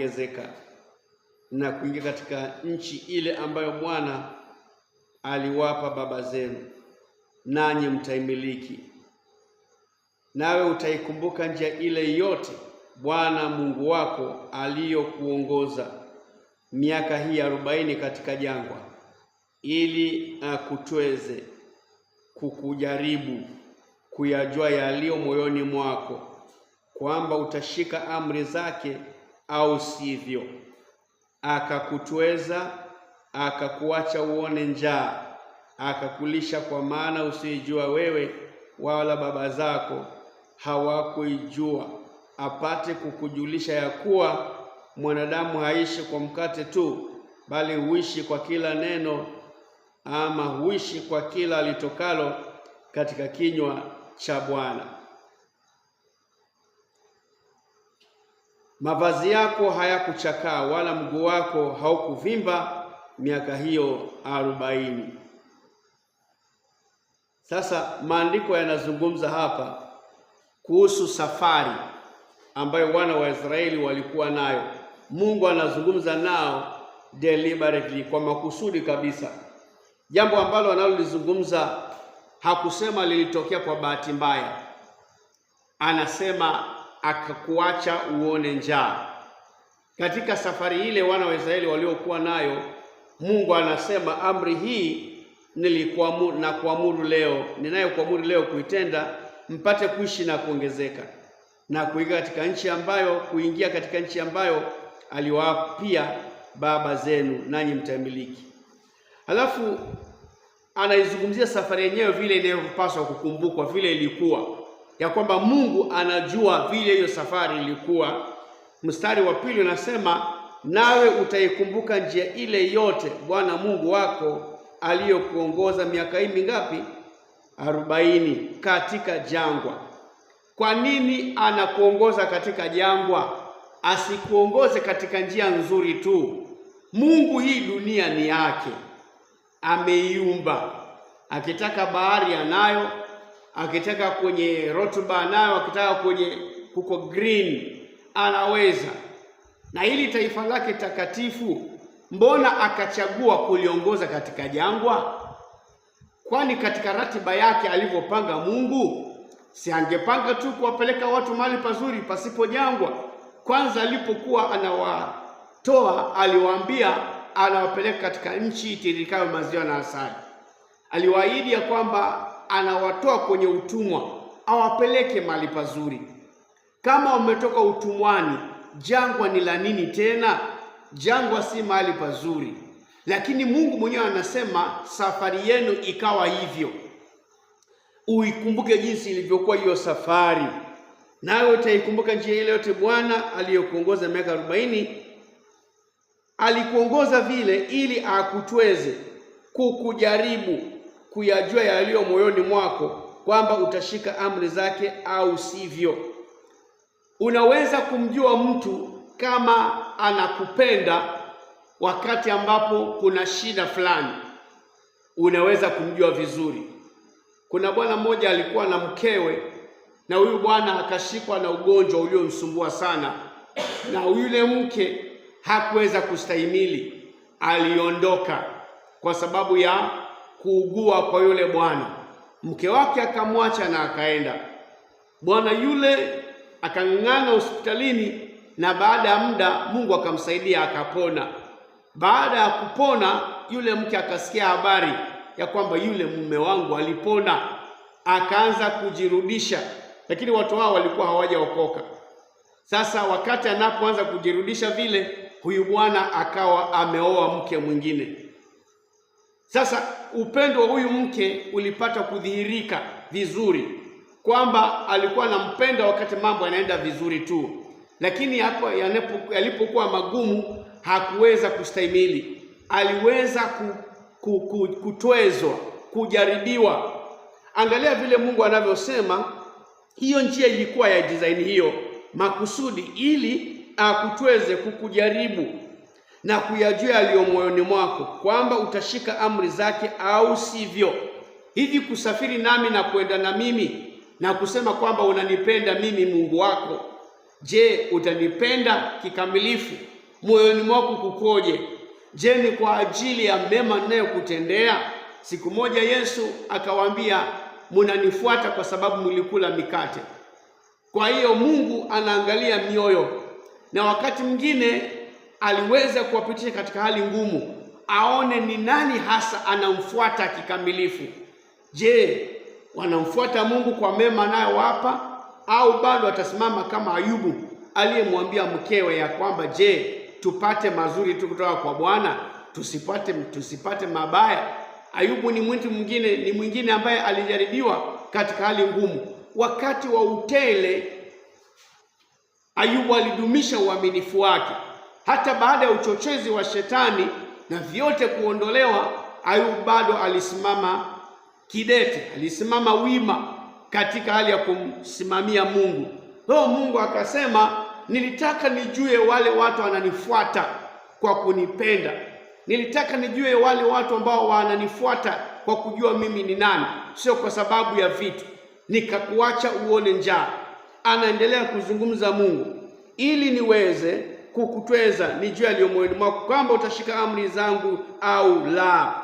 kuongezeka na kuingia katika nchi ile ambayo Bwana aliwapa baba zenu, nanyi mtaimiliki. Nawe utaikumbuka njia ile yote Bwana Mungu wako aliyokuongoza miaka hii 40 katika jangwa, ili akutweze kukujaribu kuyajua yaliyo moyoni mwako, kwamba utashika amri zake au sivyo. Akakutweza, akakuacha uone njaa, akakulisha kwa maana usijua wewe wala baba zako hawakuijua, apate kukujulisha ya kuwa mwanadamu haishi kwa mkate tu, bali huishi kwa kila neno, ama huishi kwa kila litokalo katika kinywa cha Bwana. Mavazi yako hayakuchakaa wala mguu wako haukuvimba miaka hiyo 40. Sasa maandiko yanazungumza hapa kuhusu safari ambayo wana wa Israeli walikuwa nayo. Mungu anazungumza nao deliberately, kwa makusudi kabisa. Jambo ambalo analolizungumza hakusema lilitokea kwa bahati mbaya. Anasema akakuacha uone njaa. Katika safari ile wana wa Israeli waliokuwa nayo, Mungu anasema amri hii ninayokuamuru leo kuitenda, mpate kuishi na kuongezeka na kuingia katika nchi ambayo aliwapia baba zenu, nanyi mtamiliki. Halafu anaizungumzia safari yenyewe vile inayopaswa kukumbukwa, vile ilikuwa, ya kwamba Mungu anajua vile hiyo safari ilikuwa. Mstari wa 2 unasema, nawe utaikumbuka njia ile yote Bwana Mungu wako aliyokuongoza miaka hii mingapi? 40 katika jangwa. Kwa nini anakuongoza katika jangwa? Asikuongoze katika njia nzuri tu. Mungu hii dunia ni yake, ameiumba. Akitaka bahari anayo, akitaka kwenye rotuba anayo, akitaka kwenye huko green anaweza. Na hili taifa lake takatifu, mbona akachagua kuliongoza katika jangwa? Kwani katika ratiba yake alivyopanga Mungu, si angepanga tu kuwapeleka watu mahali pazuri pasipo jangwa? Kwanza alipokuwa anawatoa, aliwaambia anawapeleka katika nchi tiririkayo maziwa na asali. Aliwaahidi ya kwamba anawatoa kwenye utumwa, awapeleke mahali pazuri. Kama wametoka utumwani, jangwa ni la nini tena? Jangwa si mahali pazuri. Lakini Mungu mwenyewe anasema safari yenu ikawa hivyo. Uikumbuke jinsi ilivyokuwa hiyo safari, nawe utaikumbuka njia ile yote Bwana aliyokuongoza miaka 40. Alikuongoza vile ili akutweze kukujaribu kuyajua yaliyo moyoni mwako, kwamba utashika amri zake au sivyo. Unaweza kumjua mtu kama anakupenda wakati ambapo kuna shida fulani, unaweza kumjua vizuri. Kuna bwana mmoja alikuwa na mkewe, na huyu bwana akashikwa na ugonjwa uliomsumbua sana, na yule mke hakuweza kustahimili, aliondoka kwa sababu ya kuugua kwa yule bwana. Mke wake akamwacha na akaenda. Bwana yule akang'ang'ana hospitalini, na baada ya muda Mungu akamsaidia akapona. Baada ya kupona, yule mke akasikia habari ya kwamba yule mume wangu alipona, akaanza kujirudisha, lakini watu hao walikuwa hawajaokoka. Sasa wakati anapoanza kujirudisha vile, huyu bwana akawa ameoa mke mwingine. Sasa upendo wa huyu mke ulipata kudhihirika vizuri, kwamba alikuwa anampenda wakati mambo yanaenda vizuri tu, lakini hapo yalipokuwa magumu hakuweza kustahimili. Aliweza kutwezwa, kujaribiwa. Angalia vile Mungu anavyosema, hiyo njia ilikuwa ya design hiyo makusudi, ili akutweze, kukujaribu na kuyajua yaliyo moyoni mwako, kwamba utashika amri zake au sivyo. Hivi kusafiri nami na kwenda na mimi na kusema kwamba unanipenda mimi Mungu wako, Je, utanipenda kikamilifu? Moyoni mwako kukoje? Je, ni kwa ajili ya mema ninayokutendea? Siku moja Yesu akawaambia, mnanifuata kwa sababu mlikula mikate. Kwa hiyo Mungu anaangalia mioyo, na wakati mwingine aliweza kuwapitisha katika hali ngumu, aone ni nani hasa anamfuata kikamilifu. Je, wanamfuata Mungu kwa mema anayowapa, au bado atasimama kama Ayubu aliyemwambia mkewe ya kwamba, je, tupate mazuri tu kutoka kwa Bwana, tusipate mabaya? Ayubu ni mtu mwingine ambaye alijaribiwa katika hali ngumu. Wakati wa utele, Ayubu alidumisha uaminifu wake. Hata baada ya uchochezi wa shetani na vyote kuondolewa, Ayubu bado alisimama kidete, alisimama wima katika hali ya kumsimamia Mungu. Leo Mungu akasema, nilitaka nijue wale watu wananifuata kwa kunipenda. Nilitaka nijue wale watu ambao wananifuata kwa kujua mimi ni nani, sio kwa sababu ya vitu. Nikakuacha uone njaa. Anaendelea kuzungumza Mungu, ili niweze kukutweza nijue aliyo moyoni mwako, kwamba utashika amri zangu au la.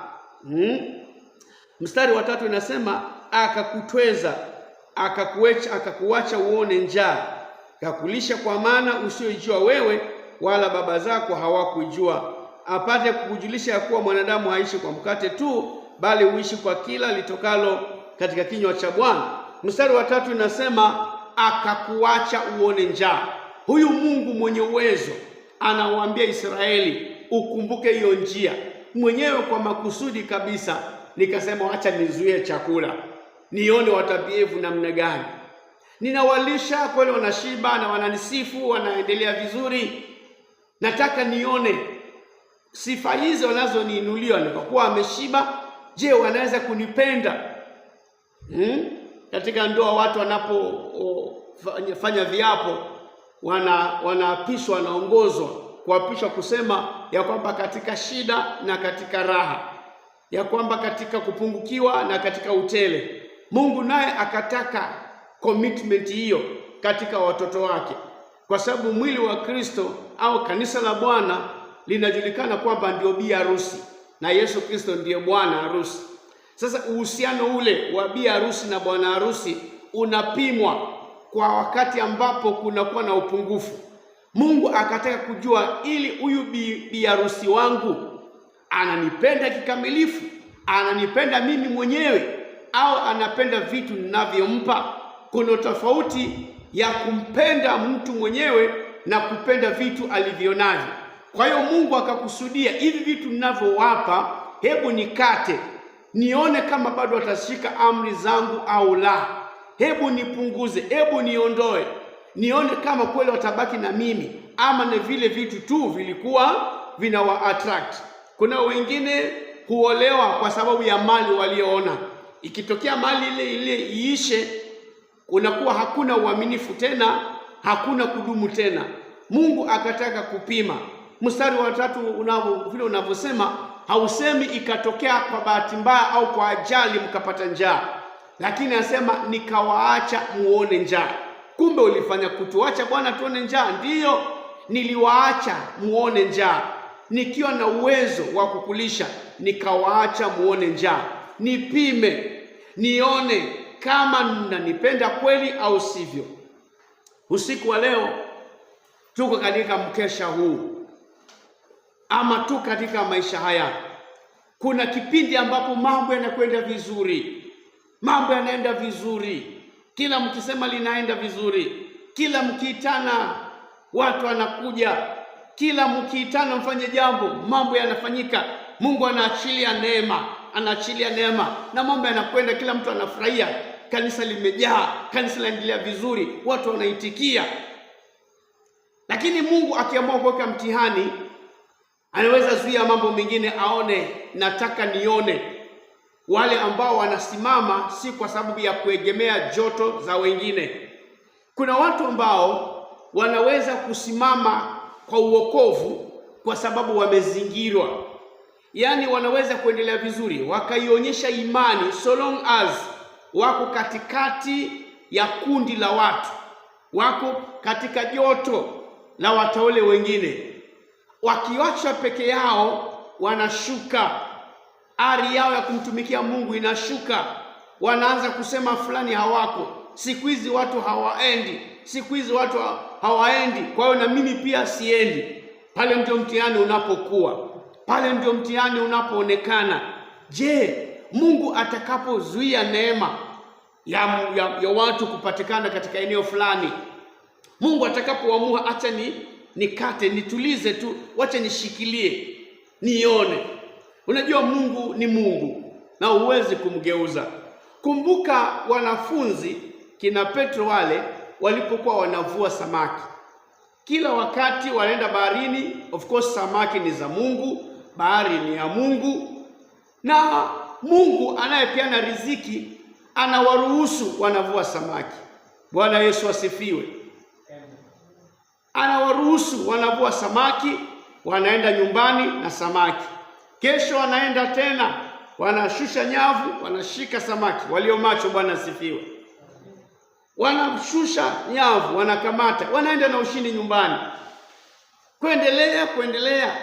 Mstari wa 3 inasema, akakutweza, akakuacha uone njaa, akakulisha kwa maana usiyojua wewe wala baba zako hawakujua, apate kukujulisha ya kuwa mwanadamu haishi kwa mkate tu, bali huishi kwa kila litokalo katika kinywa cha Bwana. Mstari wa 3 inasema, akakuacha uone njaa. Huyu Mungu mwenye uwezo anawaambia Israeli, ukumbuke hiyo njia. Mwenyewe kwa makusudi kabisa nikasema, acha nizuie chakula, nione watabievu namna gani. Ninawalisha kweli, wanashiba na wananisifu, wanaendelea vizuri. Nataka nione sifa hizo wanazoniinuliwa, kwa kuwa ameshiba. Je, wanaweza kunipenda? Katika ndoa watu wanapofanya viapo, wanaapishwa, wanaongozwa kuapishwa kusema ya kwamba katika shida na katika raha, ya kwamba katika kupungukiwa na katika utele. Mungu naye akataka commitment hiyo katika watoto wake, kwa sababu mwili wa Kristo au kanisa la Bwana linajulikana kwamba ndio bi harusi na Yesu Kristo ndiye bwana harusi. Sasa uhusiano ule wa bi harusi na bwana harusi unapimwa kwa wakati ambapo kunakuwa na upungufu. Mungu akataka kujua, ili huyu bi harusi wangu ananipenda kikamilifu, ananipenda mimi mwenyewe, au anapenda vitu ninavyompa. Kuna tofauti ya kumpenda mtu mwenyewe na kupenda vitu alivyonavyo. Kwa hiyo Mungu akakusudia, hivi vitu ninavyowapa, hebu nikate nione kama bado watashika amri zangu au la. Hebu nipunguze, hebu niondoe, nione kama kweli watabaki na mimi, ama ni vile vitu tu vilikuwa vinawa attract. Kuna wengine huolewa kwa sababu ya mali walioona. Ikitokea mali ile iishe, unakuwa hakuna uaminifu tena, hakuna kudumu tena. Mungu akataka kupima. Mstari wa 3 vile unavyosema, hausemi ikatokea kwa bahati mbaya au kwa ajali mkapata njaa, lakini anasema nikawaacha muone njaa. Kumbe ulifanya kutuacha Bwana tuone njaa? Ndiyo, niliwaacha muone njaa, nikiwa na uwezo wa kukulisha, nikawaacha muone njaa. Nipime nione kama mnanipenda kweli au sivyo. Usiku wa leo tuko katika mkesha huu, ama tu katika maisha haya, kuna kipindi ambapo mambo yanakwenda vizuri, mambo yanaenda vizuri, kila mkisema linaenda vizuri, kila mkiitana watu wanakuja, kila mkiitana mfanye jambo, mambo yanafanyika. Mungu anaachilia neema, na mambo yanakwenda, kila mtu anafurahia, kanisa limejaa, kanisa linaendelea vizuri, watu wanaitikia. Lakini Mungu akiamua kuweka mtihani, anaweza zuia mambo mengine, aone, nataka nione wale ambao wanasimama si kwa sababu ya kuegemea joto za wengine. Kuna watu ambao wanaweza kusimama kwa uokovu kwa sababu wamezingirwa. Yaani wanaweza kuendelea vizuri, wakaionyesha imani so long as wako katikati ya kundi la watu, wako katika joto la wateule wengine. Wakiachwa peke yao wanashuka, ari yao ya kumtumikia Mungu inashuka. Wanaanza kusema fulani hawako, siku hizi watu hawaendi, siku hizi watu hawaendi, kwa hiyo na mimi pia siendi. Pale ndio mtihani unapokuwa, pale ndio mtihani unapoonekana. Je, Mungu atakapozuia neema ya watu kupatikana katika eneo fulani, Mungu atakapoamua acha nikate nitulize tu, wacha nishikilie nione. Unajua Mungu ni Mungu na huwezi kumgeuza. Kumbuka wanafunzi kina Petro wale walipokuwa wanavua samaki, kila wakati wanaenda baharini. Of course samaki ni za Mungu, bahari ni ya Mungu, na Mungu anayepeana riziki anawaruhusu wanavua samaki. Bwana Yesu asifiwe. Anawaruhusu wanavua samaki, wanaenda nyumbani na samaki. Kesho wanaenda tena, wanashusha nyavu, wanashika samaki. Walio macho, Bwana asifiwe. Wanashusha nyavu, wanakamata, wanaenda na ushindi nyumbani. Kuendelea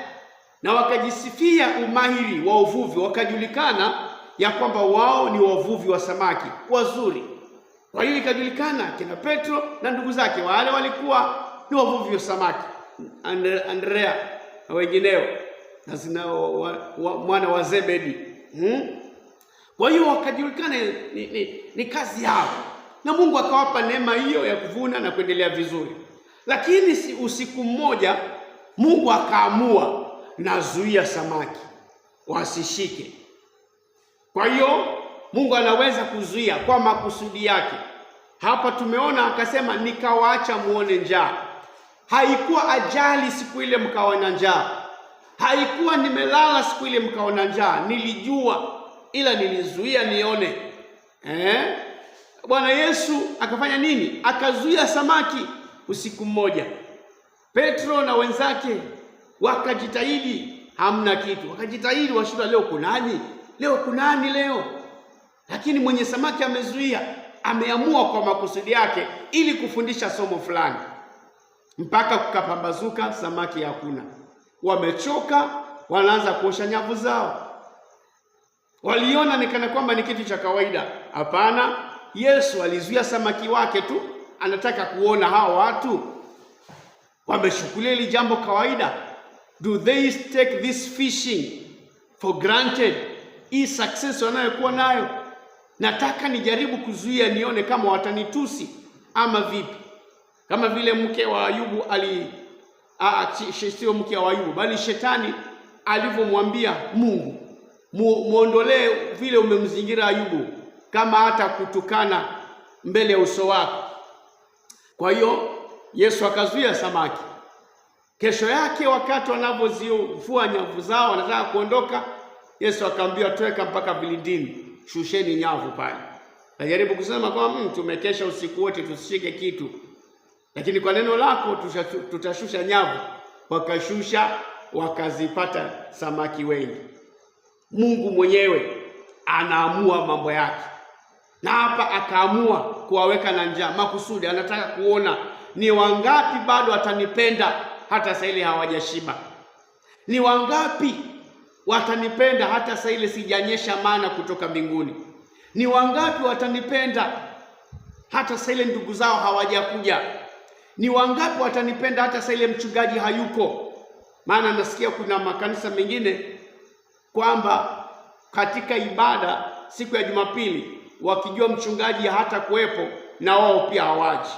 na wakajisifia umahiri wa uvuvi, wakajulikana ya kwamba wao ni wavuvi wa samaki wazuri. Kwa hiyo ikajulikana kina Petro na ndugu zake wale walikuwa ni wavuvi wa samaki, Andrea na wengineo, na mwana wa Zebedi. Kwa hiyo wakajulikana ni kazi yao, na Mungu akawapa neema hiyo ya kuvuna na kuendelea vizuri. Lakini usiku mmoja Mungu akaamua, nazuia samaki wasishike. Kwa hiyo Mungu anaweza kuzuia kwa makusudi yake. Hapa tumeona akasema, nikawaacha muone njaa. Haikuwa ajali siku ile mkaona njaa, haikuwa nimelala siku ile mkaona njaa. Nilijua, ila nilizuia nione. Bwana Yesu akafanya nini? Akazuia samaki usiku mmoja. Petro na wenzake wakajitahidi, hamna kitu. Wakajitahidi washuhuda, leo kunani? Leo kunani leo? Lakini mwenye samaki amezuia, ameamua kwa makusudi yake ili kufundisha somo fulani. Mpaka kukapambazuka, samaki hakuna. Wamechoka, wanaanza kuosha nyavu zao. Waliona ni kana kwamba ni kitu cha kawaida. Hapana, Yesu alizuia samaki wake tu, anataka kuona hao watu wameshukulia hili jambo kawaida. Do they take this fishing for granted? Hii success wanayokuwa nayo, nataka nijaribu kuzuia nione kama watanitusi ama vipi. Kama vile mke wa Ayubu sio mke wa Ayubu, bali shetani alivyomwambia Mungu, muondolee vile umemzingira Ayubu, kama hata kutukana mbele ya uso wako. Kwa hiyo Yesu akazuia samaki. Kesho yake wakati wanavyozivua nyavu zao wanataka kuondoka, Yesu akamwambia, tweka mpaka vilindini, shusheni nyavu pale. Najaribu kusema kwamba tumekesha usiku wote tusishike kitu, lakini kwa neno lako tutashusha nyavu. Wakashusha, wakazipata samaki wengi. Mungu mwenyewe anaamua mambo yake, na hapa akaamua kuwaweka na njaa makusudi. Anataka kuona ni wangapi bado atanipenda hata saa ile hawajashiba. Ni wangapi watanipenda hata saa ile sijanyesha mana kutoka mbinguni. Ni wangapi watanipenda hata saa ile ndugu zao hawajakuja. Ni wangapi watanipenda hata saa ile mchungaji hayuko. Maana nasikia kuna makanisa mengine kwamba katika ibada siku ya Jumapili wakijua mchungaji hata kuwepo na wao pia hawaji.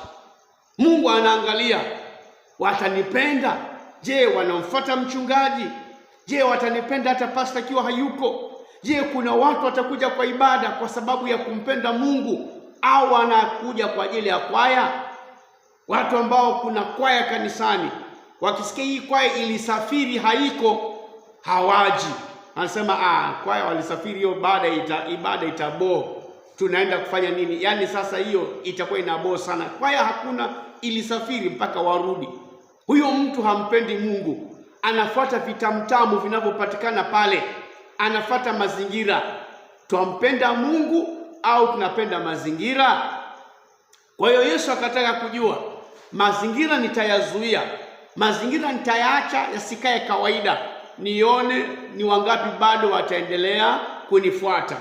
Mungu anaangalia, watanipenda? Je, wanamfuata mchungaji? Je, watanipenda hata pasta kiwa hayuko? Je, kuna watu watakuja kwa ibada kwa sababu ya kumpenda Mungu, au wanakuja kwa ajili ya kwaya? Watu ambao kuna kwaya kanisani, wakisikia hii kwaya ilisafiri haiko, hawaji. Anasema kwaya walisafiri, hiyo ibada itabo, tunaenda kufanya nini? Yaani sasa hiyo itakuwa inabo sana. Kwaya hakuna, ilisafiri mpaka warudi. Huyo mtu hampendi Mungu, anafuata vitamtamu vinavyopatikana pale, anafuata mazingira. Twampenda Mungu au tunapenda mazingira? Kwa hiyo Yesu akataka kujua mazingira nitayazuia, mazingira nitayaacha yasikae kawaida, nione ni wangapi bado wataendelea kunifuata.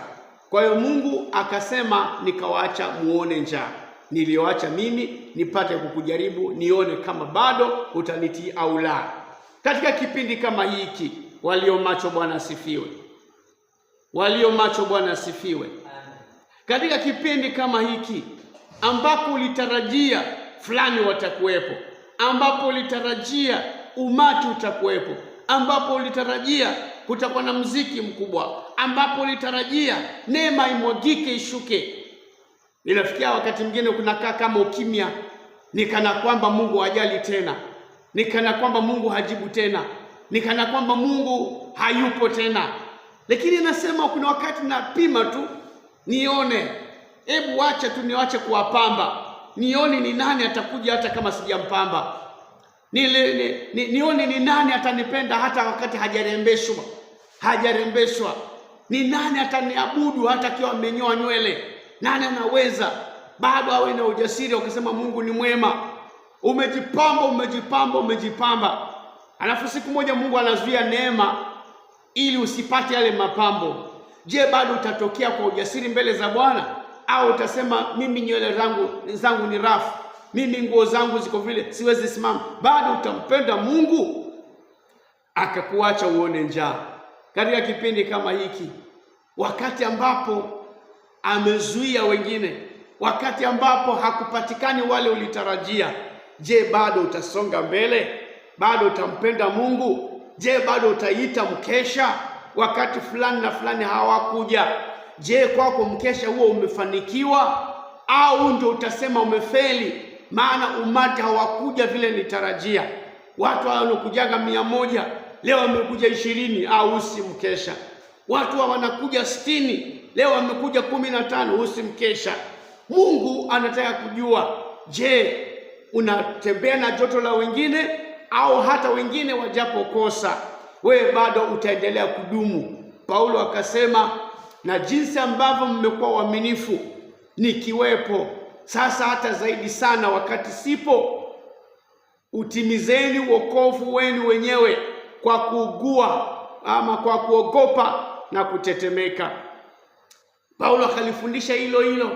Kwa hiyo Mungu akasema nikawaacha muone njaa, nilioacha mimi nipate kukujaribu, nione kama bado utanitii au la. Katika kipindi kama hiki, walio macho Bwana asifiwe, walio macho Bwana asifiwe. Katika kipindi kama hiki ambapo ulitarajia fulani watakuwepo, ambapo ulitarajia umati utakuwepo, ambapo ulitarajia kutakuwa na muziki mkubwa, ambapo ulitarajia neema imwagike ishuke, inafikia wakati mwingine kunakaa kama ukimya, nikana kwamba Mungu hajali tena, nikana kwamba Mungu hajibu tena, nikana kwamba Mungu hayupo tena. Lakini nasema kuna wakati napima tu nione, hebu acha tu niwache kuwapamba, nione ni nani atakuja hata kama sijampamba, nione ni nani atanipenda hata wakati hajarembeshwa, ni nani ataniabudu hata akiwa amenyoa nywele. Nani anaweza bado awe na ujasiri ukisema Mungu ni mwema? Umejipamba, alafu siku moja Mungu anazuia neema ili usipate yale mapambo. Je, bado utatokea kwa ujasiri mbele za Bwana, au utasema mimi nywele zangu ni rafu, mimi nguo zangu ziko vile, siwezi simama? Bado utampenda Mungu akakuacha uone njaa katika kipindi kama hiki, wakati ambapo amezuia wengine, wakati ambapo hakupatikani wale ulitarajia? Je, bado utasonga mbele? Bado utampenda Mungu? Je, bado utaita mkesha wakati fulani na fulani hawakuja? Je, kwako mkesha huo umefanikiwa, au ndio utasema umefeli maana umati hawakuja vile nitarajia? Watu wanakujaga 100, leo wamekuja 20, au usi mkesha. Watu wanakuja 60, leo wamekuja 15, usi mkesha. Mungu anataka kujua, je, unatembea na joto la wengine, au hata wengine wajapokosa wewe bado utaendelea kudumu? Paulo akasema, na jinsi ambavyo mmekuwa waaminifu nikiwepo, sasa hata zaidi sana wakati sipo, utimizeni wokovu wenu wenyewe kwa kuugua ama kwa kuogopa na kutetemeka. Paulo akalifundisha hilo.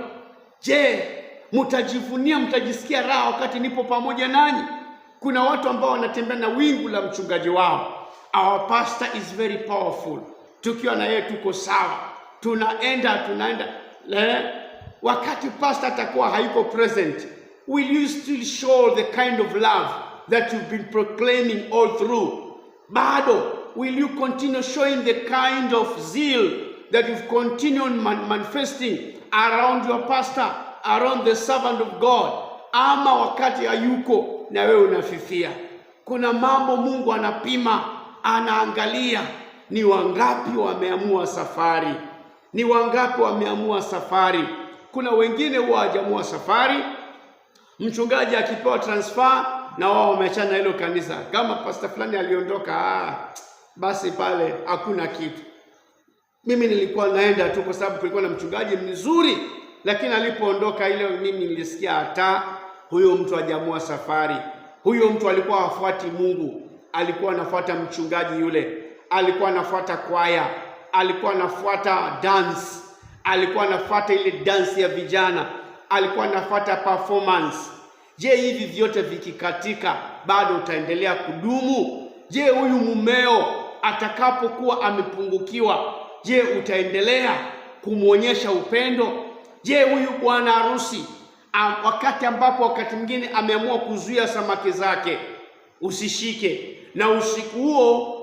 Je, mtajivunia, mtajisikia raha wakati nipo pamoja nanyi? Kuna watu ambao wanatembea na wingu la mchungaji wao. Our pastor is very powerful. Tukiwa na yeye tuko sawa, tunaenda wakati pastor atakuwa hayuko present, will you still show the kind of love that you've been proclaiming all through? Bado will you continue showing the kind of zeal that you've continued manifesting around your pastor, around the servant of God? Ama wakati hayuko na wewe unafifia? Kuna mambo Mungu anapima, anaangalia ni wangapi wameamua safari, ni wangapi wameamua safari. Kuna wengine huwa hawajaamua safari, mchungaji akipewa transfer na wao wameachana hilo kanisa. Kama pastor fulani aliondoka, basi pale hakuna kitu. Mimi nilikuwa naenda tu kwa sababu kulikuwa na mchungaji mzuri, lakini alipoondoka ile mimi nilisikia hata huyo mtu hajaamua safari. Huyo mtu alikuwa hafuati Mungu, alikuwa anafuata mchungaji yule, alikuwa anafuata kwaya, alikuwa anafuata dance, alikuwa anafuata ile dance ya vijana, alikuwa anafuata performance. Je, hivi vyote vikikatika bado utaendelea kudumu? Je, huyu mumeo atakapokuwa amepungukiwa, je, utaendelea kumwonyesha upendo? Je, huyu bwana harusi wakati mwingine ameamua kuzuia samaki zake usishike, na usiku huo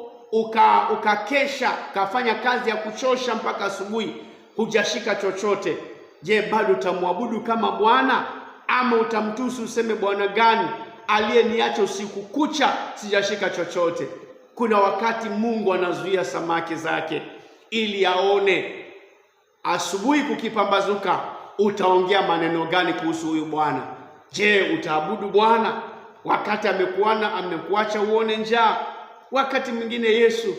ukakesha kafanya kazi ya kuchosha mpaka asubuhi hujashika chochote, je, bado utamwabudu kama Bwana, ama utamtusi useme Bwana gani aliyeniacha usiku kucha sijashika chochote? Kuna wakati Mungu anazuia samaki zake ili aone asubuhi kukipambazuka utaongea maneno gani kuhusu huyu Bwana. Je, utaabudu Bwana wakati amekuacha uone njaa? Wakati mwingine Yesu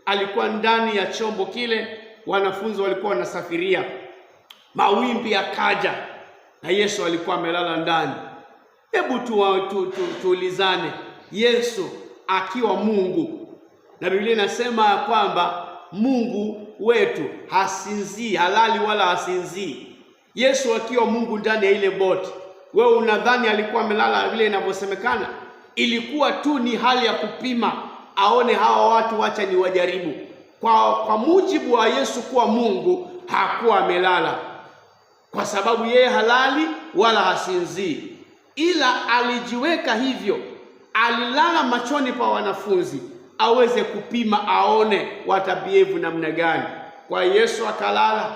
alikuwa ndani ya chombo kile, wanafunzi walikuwa wanasafiria, mawimbi yakaja na Yesu alikuwa amelala ndani. Hebu tuulizane, Yesu akiwa Mungu, na Biblia inasema kwamba Mungu wetu hasinzii, halali wala hasinzii. Yesu akiwa Mungu ndani ya ile boti, wewe unadhani alikuwa amelala vile inavyosemekana? Ilikuwa tu ni hali ya kupima, aone hawa watu, wacha ni wajaribu. Kwa mujibu wa Yesu kuwa Mungu, hakuwa amelala, kwa sababu yeye halali wala hasinzii, ila alijiweka hivyo, alilala machoni pa wanafunzi aweze kupima, aone watabievu namna gani. Kwa Yesu akalala,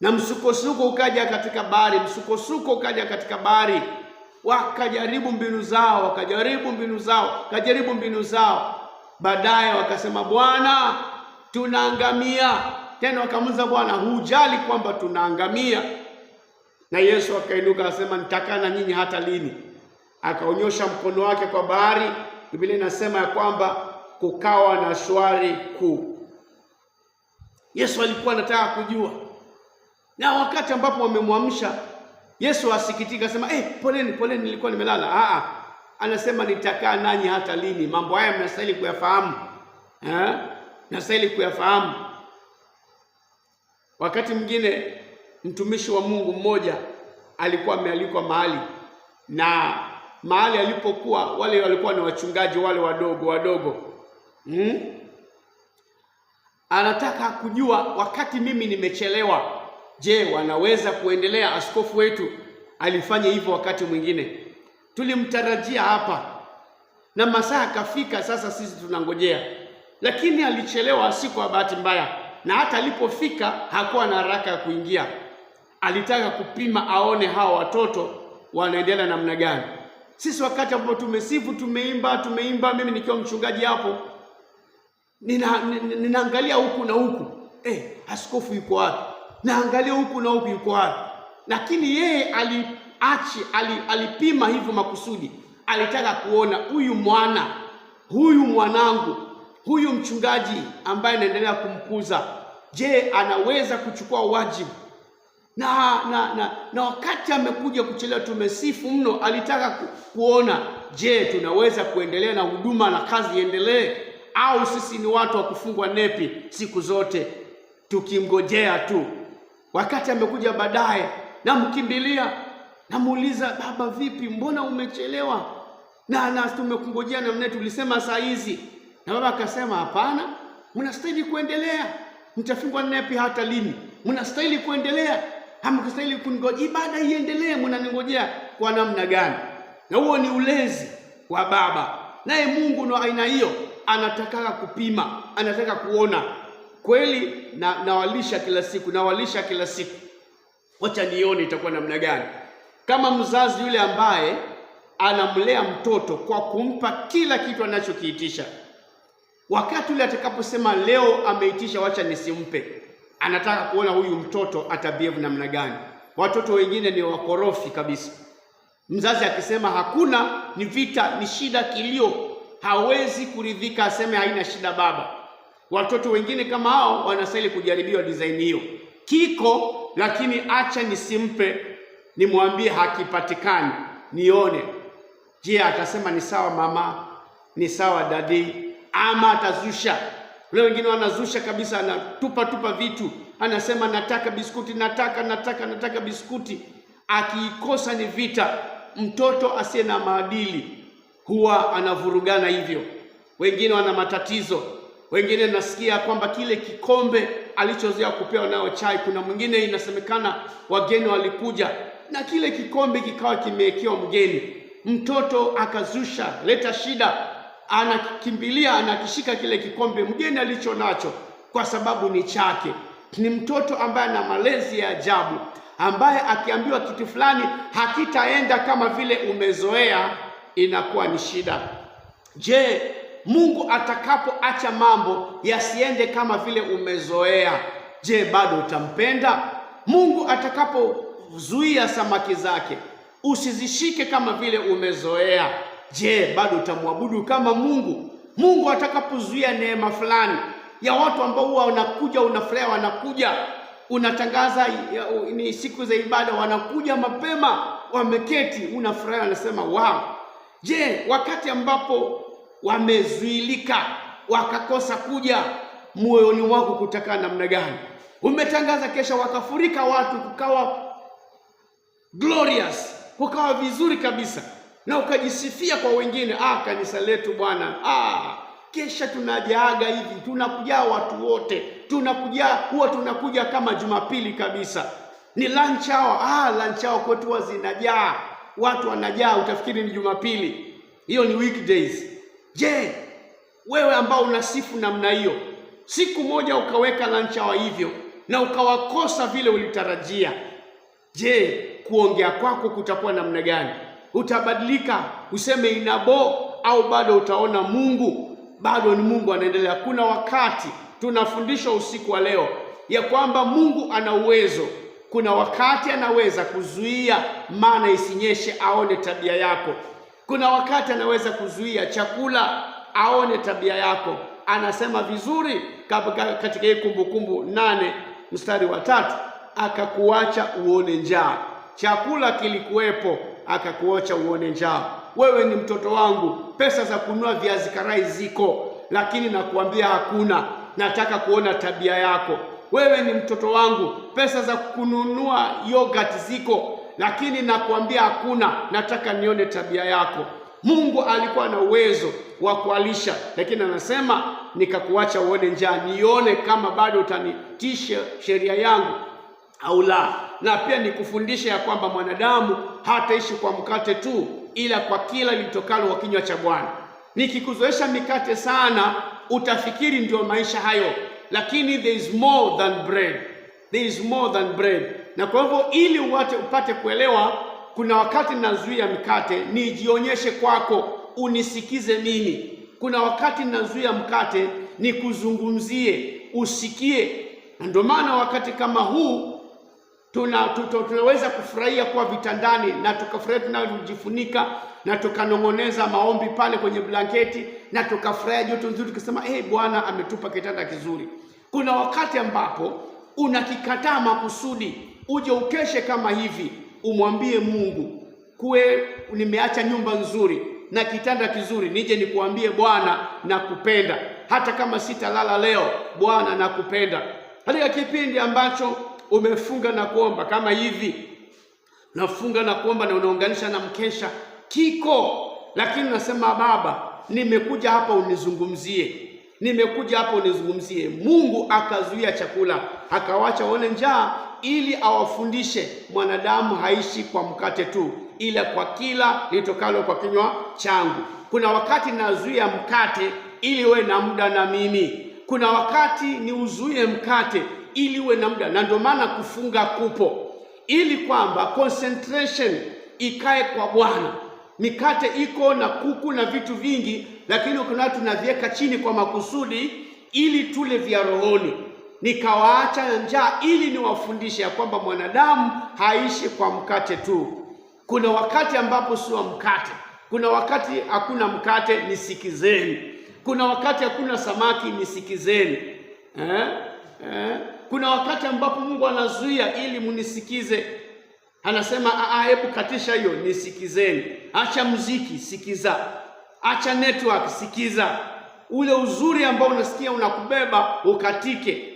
na msukosuko ukaja katika bahari, wakajaribu mbinu zao, baadaye wakasema, Bwana, tunaangamia. Tena wakamuuliza Bwana, hujali kwamba tunaangamia? Na Yesu akainuka akasema, nitakaa na nyinyi hata lini? Akaonyosha mkono wake kwa bahari. Biblia inasema ya kwamba kukawa na shwari kuu. Yesu alikuwa anataka kujua, na wakati ambapo wamemwamsha Yesu asikitika, asema poleni, nilikuwa nimelala. Anasema nitakaa nanyi hata lini? Mambo haya mnastahili kuyafahamu. Wakati mwingine mtumishi wa Mungu mmoja alikuwa amealikwa mahali alipokuwa, wale walikuwa ni wachungaji wale wadogo. Anataka kujua, wakati mimi nimechelewa, je, wanaweza kuendelea? Askofu wetu alifanya hivyo wakati mwingine. Tulimtarajia hapa na masaa kafika, sasa sisi tunangojea, lakini alichelewa, si kwa bahati mbaya, na hata alipofika hakuwa na haraka ya kuingia. Alitaka kupima, aone hawa watoto wanaendelea namna gani. Sisi wakati ambapo tumesifu, tumeimba, mimi nikiwa mchungaji hapo, ninaangalia huku na huku, askofu yuko wapi? Naangalia huku na huku, yuko wapi? Lakini yeye alipima hivyo makusudi. Alitaka kuona huyu mwanangu, huyu mchungaji ambaye anaendelea kumkuza, je, anaweza kuchukua wajibu? Na wakati amekuja kuchelewa, tumesifu mno, alitaka kuona, je, tunaweza kuendelea na huduma na kazi iendelee, au sisi ni watu wa kufungwa nepi siku zote tukimgojea tu? Wakati amekuja baadaye, namkimbilia, namuuliza, baba vipi, mbona umechelewa? Na tumekungojea na mnetu, tulisema saa hizi. Na baba akasema, hapana, mnastahili kuendelea. Mtafungwa nepi hata lini? Mnastahili kuendelea, hamkustahili kungoja ibada iendelee. Mnaningojea kwa namna gani? Na huo ni ulezi wa baba. Naye Mungu na aina hiyo anataka kupima, anataka kuona kweli nawalisha kila siku, wacha nione itakuwa namna gani. Kama mzazi yule ambaye anamlea mtoto kwa kumpa kila kitu anachokiitisha, wakati yule atakaposema leo ameitisha, wacha nisimpe, anataka kuona huyu mtoto atabievu namna gani. Watoto wengine ni wakorofi kabisa. Mzazi akisema hakuna, ni vita, ni shida, kilio, hawezi kuridhika, aseme haina shida baba. Watoto wengine kama hao wanastahili kujaribiwa design hiyo. Kiko, lakini acha nisimpe, nimwambie hakipatikani, nione. Je, atasema ni sawa mama, ni sawa dadi, ama atazusha? Wale wengine wanazusha kabisa, anatupa vitu, anasema nataka biskuti, nataka biskuti. Akiikosa ni vita. Mtoto asiye na maadili huwa anavurugana hivyo. Wengine wana matatizo. Wengine nasikia kwamba kile kikombe alichozoea kupewa nayo chai, kuna mwingine inasemekana wageni walikuja na kile kikombe kikawa kimewekewa mgeni, mtoto akazusha, leta shida, anakimbilia anakishika kile kikombe mgeni alicho nacho, kwa sababu ni chake. Ni mtoto ambaye ana malezi ya ajabu, ambaye akiambiwa kitu fulani hakitaenda kama vile umezoea, inakuwa ni shida. Je, Mungu atakapoacha mambo yasiende kama vile umezoea, je, bado utampenda? Mungu atakapozuia samaki zake usizishike kama vile umezoea, je, bado utamwabudu kama Mungu? Mungu atakapozuia neema fulani ya watu ambao huwa wanakuja, unafurahia, wanakuja, unatangaza ni siku za ibada, wanakuja mapema, wameketi, unafurahi, wanasema wow. Je, wakati ambapo wamezuilika wakakosa kuja, moyoni wako kutaka namna gani? Umetangaza kesha wakafurika watu, kukawa glorious, kukawa vizuri kabisa, na ukajisifia kwa wengine, kanisa letu bwana, kesha tunajaaga hivi, tunakuja watu wote, tunakuja kama Jumapili kabisa, ni lunch hour. Lunch hour kwetu zinajaa, watu wanajaa, utafikiri ni Jumapili. Hiyo ni weekdays. Je, wewe ambao unasifu namna hiyo, siku moja ukaweka lunch hour hivyo na ukawakosa vile ulitarajia, je, kuongea kwako kutakuwa namna gani? Utabadilika useme inabo, au bado utaona Mungu bado ni Mungu anaendelea? Kuna wakati tunafundishwa usiku wa leo ya kwamba Mungu ana uwezo. Kuna wakati anaweza kuzuia maana isinyeshe, aone tabia yako. Kuna wakati anaweza kuzuia chakula, aone tabia yako. Anasema vizuri katika hii Kumbukumbu 8:3, akakuacha uone njaa. Chakula kilikuwepo, akakuacha uone njaa. Wewe ni mtoto wangu, pesa za kununua viazi karai ziko, lakini nakuambia hakuna. Nataka kuona tabia yako. Wewe ni mtoto wangu, pesa za kununua yogurt ziko, lakini nakuambia hakuna. Nataka nione tabia yako. Mungu alikuwa na uwezo wa kualisha, lakini anasema nikakuacha uone njaa, nione kama bado utanitisha sheria yangu au la. Na pia nikufundisha ya kwamba mwanadamu hataishi kwa mkate tu, ila kwa kila litokalo kwa kinywa cha Bwana. Nikikuzoesha mikate sana, utafikiri ndio maisha hayo, lakini there is more than bread. There is more than bread. Na kwa hivyo ili upate kuelewa, kuna wakati nazuia mkate nijionyeshe kwako, unisikize mimi. Kuna wakati nazuia mkate nikuzungumzie, usikie. Ndio maana wakati kama huu tunaweza kufurahia kwa vitandani, na tukafurahia tunajifunika, na tukanong'oneza maombi pale kwenye blanketi, na tukafurahia joto nzuri, tukasema Bwana ametupa kitanda kizuri. Kuna wakati ambapo unakikataa makusudi, uje ukeshe kama hivi, umwambie Mungu, nimeacha nyumba nzuri na kitanda kizuri, nije nikuambie Bwana nakupenda, hata kama sitalala leo, Bwana nakupenda. Katika kipindi ambacho umefunga na kuomba kama hivi, nafunga na kuomba na unaunganisha na mkesha kiko, lakini nasema Baba, nimekuja hapa unizungumzie, Mungu akazuia chakula, akawacha waone njaa, ili awafundishe mwanadamu haishi kwa mkate tu, ila kwa kila litokalo kwa kinywa changu. Kuna wakati nazuia mkate ili uwe na muda na mimi. Kuna wakati ni uzuie mkate ili uwe na muda, na ndio maana kufunga kupo, ili kwamba concentration ikae kwa Bwana. Mikate iko na kuku na vitu vingi, lakini kuna tunaviweka chini kwa makusudi ili tule vya rohoni. Nikawaacha njaa ili niwafundishe ya kwamba mwanadamu haishi kwa mkate tu. Kuna wakati ambapo sio mkate, kuna wakati hakuna mkate, nisikizeni. Kuna wakati hakuna samaki, nisikizeni. Kuna wakati ambapo Mungu anazuia ili munisikize. Anasema hebu katisha hiyo, nisikizeni. Acha muziki, sikiza. Acha network, sikiza. Ule uzuri ambao unasikia unakubeba, ukatike.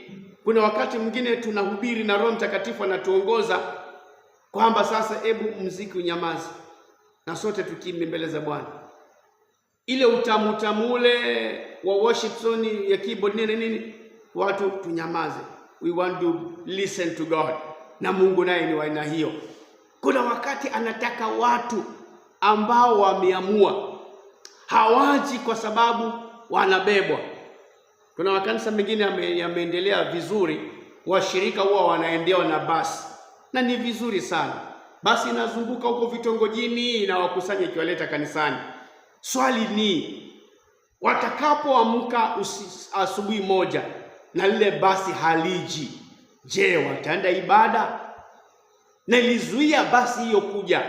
Kuna wakati mwingine tunahubiri na Roho Mtakatifu anatuongoza kwamba sasa hebu muziki unyamaze, na sote tukimbe mbele za Bwana. Ile utamu ule wa worship song ya keyboard nini, watu tunyamaze. We want to listen to God. Na Mungu naye ni wa aina hiyo. Kuna wakati anataka watu ambao wameamua, hawaji kwa sababu wanabebwa. Kuna makanisa mengine yameendelea vizuri, washirika huwa wanaendewa na basi, na ni vizuri sana. Basi inazunguka huko vitongojini, inawakusanya ikiwaleta kanisani. Swali ni, watakapoamka asubuhi moja na lile basi haliji, je, wataenda ibada? Nilizuia basi hiyo kuja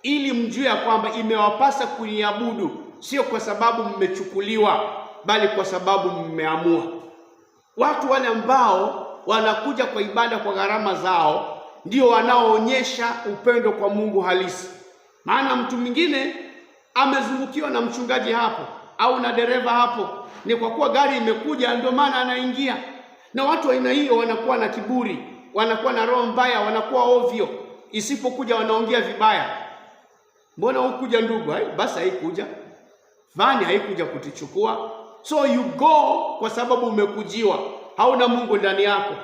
ili mjue ya kwamba imewapasa kuniabudu, sio kwa sababu mmechukuliwa, bali kwa sababu mmeamua. Watu wale ambao wanakuja kwa ibada kwa gharama zao, ndio wanaoonyesha upendo kwa Mungu halisi. Maana mtu mwingine amezungukiwa na mchungaji hapo au na dereva hapo, ni kwa kuwa gari imekuja ndio maana anaingia. Na watu aina hiyo wanakuwa na kiburi, wanakuwa na roho mbaya, wanakuwa ovyo. Isipokuja wanaongea vibaya. Mbona hukuja ndugu? Basi haikuja. Vani haikuja kutuchukua. So you go kwa sababu umekujiwa. Hauna Mungu ndani yako.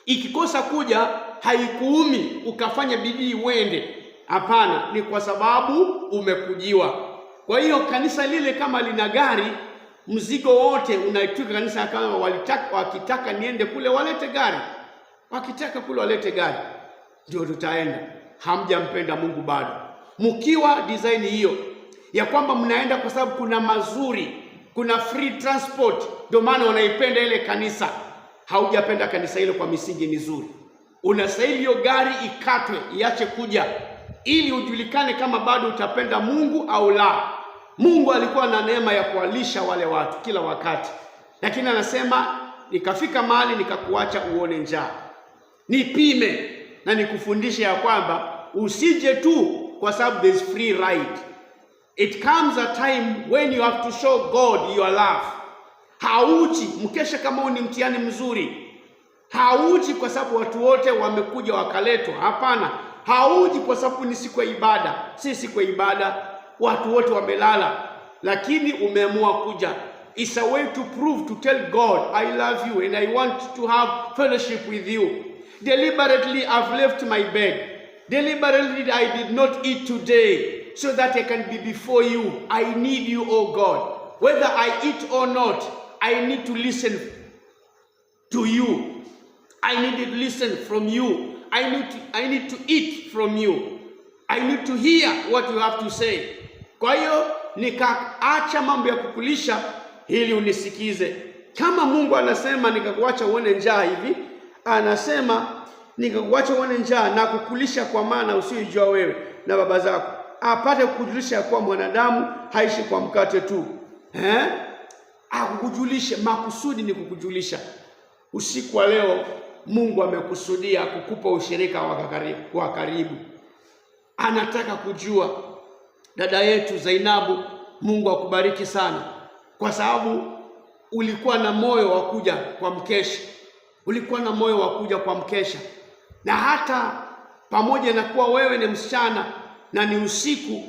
Ikikosa kuja haikuumi ukafanya bidii uende. Hapana, ni kwa sababu umekujiwa. Kwa hiyo kanisa lile kama lina gari, mzigo wote unaituka kanisa. Kama wakitaka niende kule walete gari, wakitaka kule walete gari, ndio tutaenda. Hamjampenda Mungu bado. Mkiwa design hiyo ya kwamba mnaenda kwa sababu kuna mazuri, kuna free transport, ndio maana wanaipenda ile kanisa, haujapenda kanisa hilo kwa misingi mizuri. Unastahili hiyo gari ikatwe, iache kuja, ili ujulikane kama bado utapenda Mungu au la. Mungu alikuwa na neema ya kuwalisha wale watu kila wakati, lakini anasema nikafika mahali nikakuacha uone njaa, nipime na nikufundishe ya kwamba usije tu kwa sababu there's free ride. It comes a time when you have to show God your love. Hauji mkesha kama ni mtihani mzuri. Hauji kwa sababu watu wote wamekuja wakaletwa. Hapana. Hauji kwa sababu ni siku ya ibada. Si siku ya ibada, watu wote wamelala, lakini umeamua kuja. It's a way to prove, to tell God, I love you and I want to have fellowship with you. Deliberately I've left my bed. Deliberately I did not eat today so that I can be before you. I need you, oh God. Whether I eat or not, I need to listen to you. I need to listen from you. I need to eat from you. I need to hear what you have to say. Kwa hiyo nikaacha mambo ya kukulisha ili unisikize. Kama Mungu anasema nikakuacha uone njaa hivi, anasema nikakuacha uone njaa na kukulisha kwa maana usiyojua wewe na baba zako, apate kukujulisha kwa mwanadamu haishi kwa mkate tu. Akukujulishe, makusudi ni kukujulisha. Usiku wa leo Mungu amekusudia kukupa ushirika wa karibu. Anataka kujua. Dada yetu Zainabu, Mungu akubariki sana, kwa sababu ulikuwa na moyo wa kuja kwa mkesha. Ulikuwa na moyo wa kuja kwa mkesha. Na hata pamoja na kuwa wewe ni msichana na ni usiku,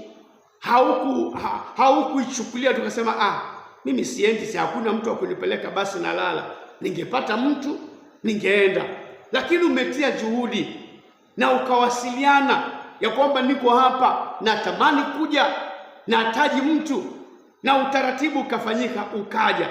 haukuichukulia tukasema mimi siendi, si hakuna mtu wa kunipeleka basi nalala. Ningepata mtu ningeenda. Lakini umetia juhudi na ukawasiliana ya kwamba niko hapa, natamani kuja, nahitaji mtu, na utaratibu ukafanyika, ukaja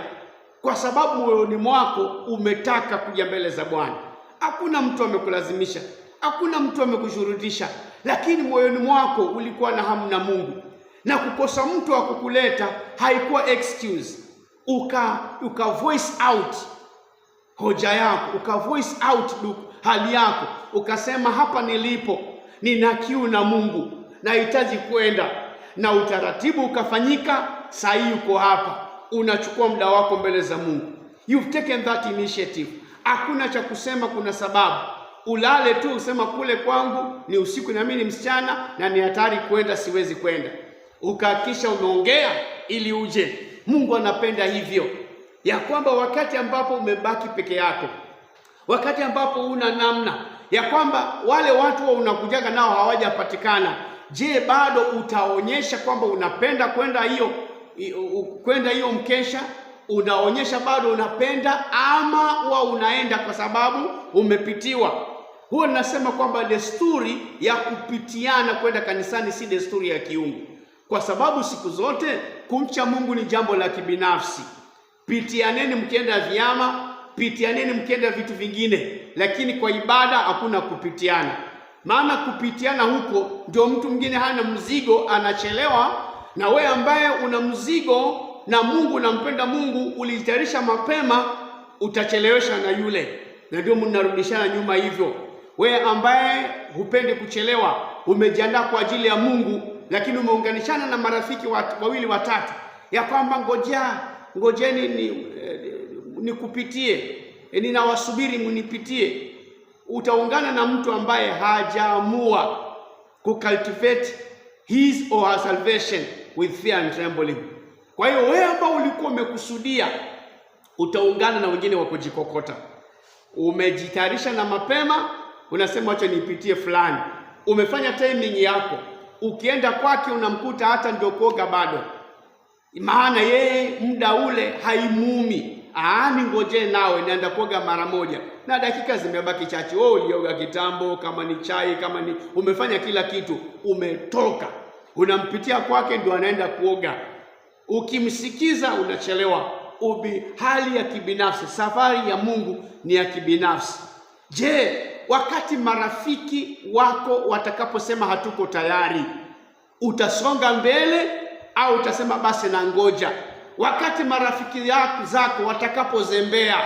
kwa sababu moyoni mwako umetaka kuja mbele za Bwana. Hakuna mtu amekulazimisha, hakuna mtu amekushurutisha, lakini moyoni mwako ulikuwa na hamu na Mungu, na kukosa mtu wa kukuleta haikuwa excuse. Uka voice out hoja yako, uka voice out hali yako, ukasema hapa nilipo nina kiu na Mungu, nahitaji kwenda, na utaratibu ukafanyika. Sasa uko hapa, unachukua muda wako mbele za Mungu. You've taken that initiative. Hakuna cha kusema kuna sababu. Ulale tu usema kule kwangu ni usiku na mimi ni msichana na ni hatari kwenda, siwezi kwenda. Ukahakisha umeongea ili uje. Mungu anapenda hivyo, ya kwamba wakati ambapo umebaki peke yako, wakati ambapo una namna, ya kwamba wale watu wa unakujaga nao hawajapatikana, je, bado utaonyesha kwamba unapenda kwenda hiyo mkesha? Unaonyesha bado unapenda, ama unaenda kwa sababu umepitiwa? Huo ninasema kwamba desturi ya kupitiana kwenda kanisani si desturi ya kiungu, kwa sababu siku zote kumcha Mungu ni jambo la kibinafsi. Pitianeni mkienda vyama, pitianeni mkienda vitu vingine, lakini kwa ibada hakuna kupitiana. Maana kupitiana huko ndio mtu mwingine hana mzigo, anachelewa, na wewe ambaye una mzigo na Mungu, unampenda Mungu, ulijitayarisha mapema, utachelewesha na yule, na ndio mnarudishana nyuma hivyo. Wewe ambaye hupendi kuchelewa, umejiandaa kwa ajili ya Mungu, lakini umeunganishana na marafiki wawili watatu, ya kwamba ngojeni nikupitie, ninawasubiri mnipitie. utaungana na mtu ambaye hajaamua kucultivate his or her salvation with fear and trembling. Kwa hiyo wewe ambao ulikuwa umekusudia, utaungana na wengine wa kujikokota. Umejitayarisha na mapema, unasema acha nipitie fulani. Umefanya timing yako. Ukienda kwake unamkuta hata ndio kuoga bado. Maana yeye muda ule haimuumi. Ngoje nawe naenda kuoga mara moja. Na dakika zimebaki chache. Wewe ulioga kitambo, kama ni chai, kama ni umefanya kila kitu, umetoka. Unampitia kwake ndio anaenda kuoga. Ukimsikiza unachelewa. Hali ya kibinafsi. Safari ya Mungu ni ya kibinafsi. Je, wakati marafiki wako watakaposema hatuko tayari, utasonga mbele au utasema basi na ngoja? Wakati marafiki zako watakapozembea,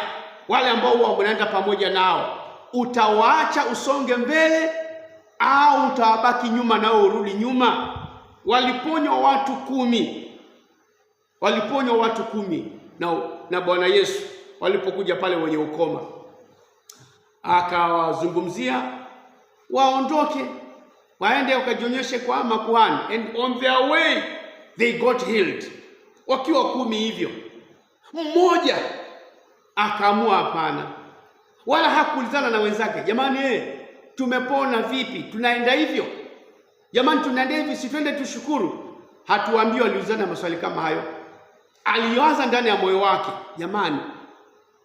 wale ambao huwa mnaenda pamoja nao, utawaacha usonge mbele au utawabaki nyuma nao urudi nyuma? Waliponywa watu 10. Waliponywa watu 10 na Bwana Yesu walipokuja pale wenye ukoma. Akawazungumzia waondoke waende wakajionyeshe kwa makuhani, and on their way they got healed. Wakiwa 10 hivyo, mmoja akaamua hapana, wala hakuulizana na wenzake, jamani tumepona vipi, tunaenda hivyo, jamani tunaenda hivi, si twende tushukuru? Hatuambii aliulizana maswali kama hayo. Aliwaza ndani ya moyo wake, jamani,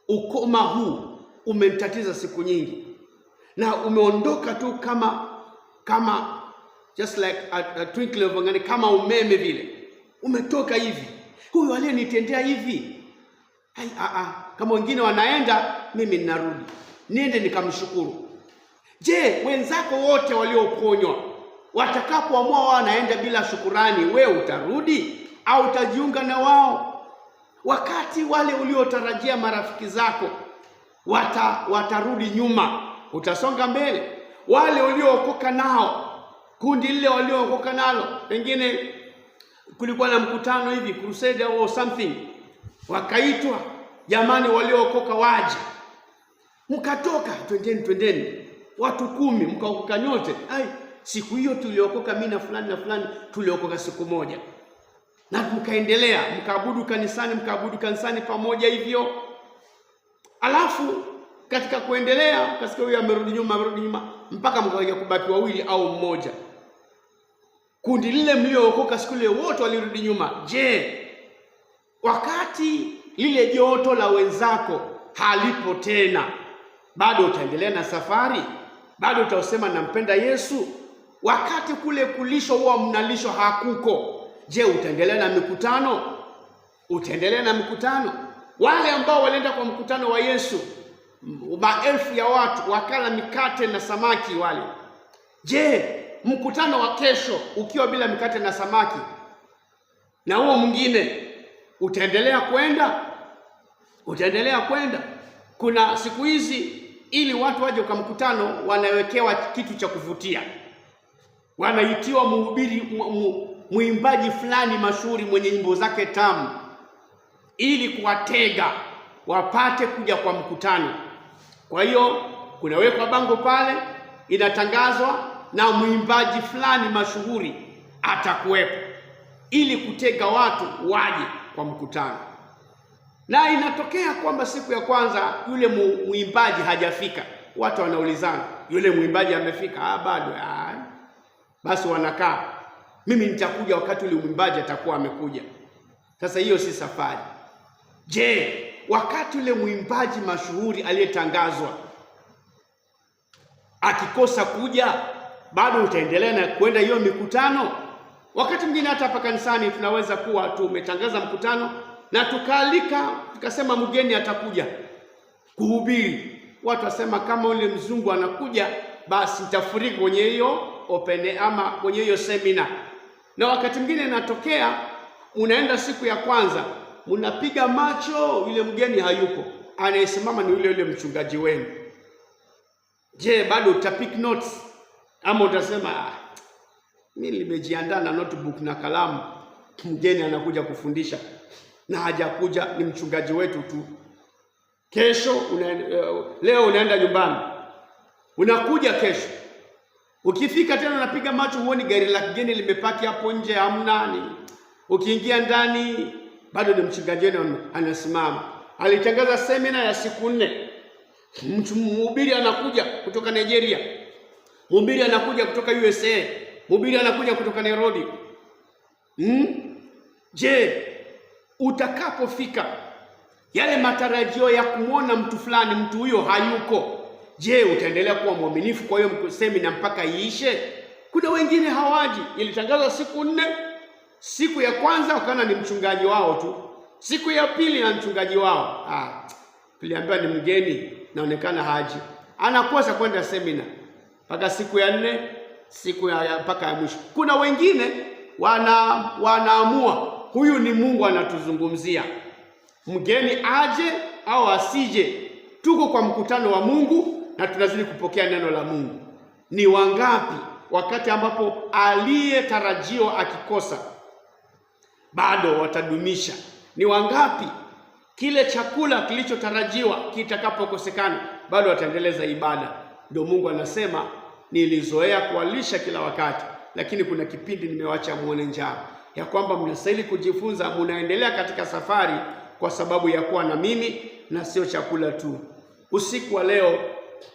ukoma huu umenitatiza siku nyingi, na umeondoka tu kama just like a twinkle of an eye, kama umeme vile umetoka hivi. Huyu aliyenitendea hivi, kama wengine wanaenda, mimi ninarudi, niende nikamshukuru. Je, wenzako wote walioponywa watakapoamua wao wanaenda bila shukurani, wewe utarudi au utajiunga na wao? Wakati wale uliotarajia marafiki zako watarudi nyuma, utasonga mbele. Wale uliookoka nao, kundi lile waliookoka nalo, pengine kulikuwa na mkutano hivi, crusade or something, wakaitwa, jamani waliookoka waje, mkatoka, twendeni, watu 10 mkaokoka nyote. Siku hiyo tuliokoka mimi na fulani na fulani, tuliokoka siku moja, na mkaendelea mkaabudu kanisani pamoja hivyo. Alafu katika kuendelea kasikia huyu amerudi nyuma mpaka mkaja kubaki 2 au mmoja. Kundi lile mliookoka siku ile wote walirudi nyuma. Je, wakati lile joto la wenzako halipo tena, bado utaendelea na safari? Bado utasema nampenda Yesu? Wakati kule kulisho huwa mnalisho hakuko, je, utaendelea na mikutano? Utaendelea na mikutano? Wale ambao walienda kwa mkutano wa Yesu, maelfu ya watu wakala mikate na samaki wale. Je, mkutano wa kesho ukiwa bila mikate na samaki, na huo mwingine, utaendelea kwenda? Utaendelea kwenda? Kuna siku hizi ili watu waje kwa mkutano wanawekewa kitu cha kuvutia. Wanaitiwa mhubiri, mwimbaji fulani mashuhuri mwenye nyimbo zake tamu, ili kuwatega wapate kuja kwa mkutano. Kwa hiyo kunawekwa bango pale, inatangazwa na mwimbaji fulani mashuhuri atakuwepo, ili kutega watu waje kwa mkutano. Na inatokea kwamba siku ya kwanza yule mwimbaji hajafika, watu wanaulizana, yule mwimbaji amefika? Bado. Basi wanakaa, mimi nitakuja wakati yule mwimbaji atakuwa amekuja. Sasa hiyo si safari. Je, wakati yule mwimbaji mashuhuri aliyetangazwa akikosa kuja, bado utaendelea na kwenda hiyo mikutano? Wakati mwingine hata hapa kanisani tunaweza kuwa tumetangaza mkutano na tukasema mgeni atakuja kuhubiri. Watu wasema kama yule mzungu anakuja, basi nitafurika kwenye hiyo open ama kwenye hiyo seminar. Na wakati mwingine inatokea unaenda siku ya kwanza, unapiga macho, yule mgeni hayuko, anayesimama ni yule mchungaji wenu. Je, bado utapik notes ama utasema mimi nimejiandaa na notebook na kalamu, mgeni anakuja kufundisha na hajakuja, ni mchungaji wetu tu. Kesho leo unaenda nyumbani, Unakuja kesho, ukifika tena unapiga macho, huoni gari la kigeni limepaki hapo nje, hamnani. Ukiingia ndani bado ni mchungaji wenu anasimama. Alitangaza semina ya siku 4. Mhubiri anakuja kutoka Nigeria, mhubiri anakuja kutoka USA, mhubiri anakuja kutoka Nairobi. Je, utakapofika yale matarajio ya kumwona mtu fulani, mtu huyo hayuko, je, utaendelea kuwa mwaminifu kwa hiyo semina mpaka iishe? Kuna wengine hawaji. Ilitangazwa siku 4. Siku ya kwanza wakaona ni mchungaji wao tu, siku ya pili na mchungaji wao tuliambiwa ni mgeni, naonekana haji, anakosa kwenda semina mpaka siku ya 4, siku ya mpaka ya mwisho. Kuna wengine wanaamua huyu ni Mungu anatuzungumzia, mgeni aje au asije, tuko kwa mkutano wa Mungu na tunazidi kupokea neno la Mungu. Ni wangapi wakati ambapo aliyetarajiwa akikosa bado watadumisha? Ni wangapi kile chakula kilichotarajiwa kitakapokosekana bado wataendeleza ibada? Ndio Mungu anasema, nilizoea kuwalisha kila wakati, lakini kuna kipindi nimewacha muone njaa. Ya kwamba mnastahili kujifunza, mnaendelea katika safari kwa sababu ya kuwa na mimi na sio chakula tu. Usiku wa leo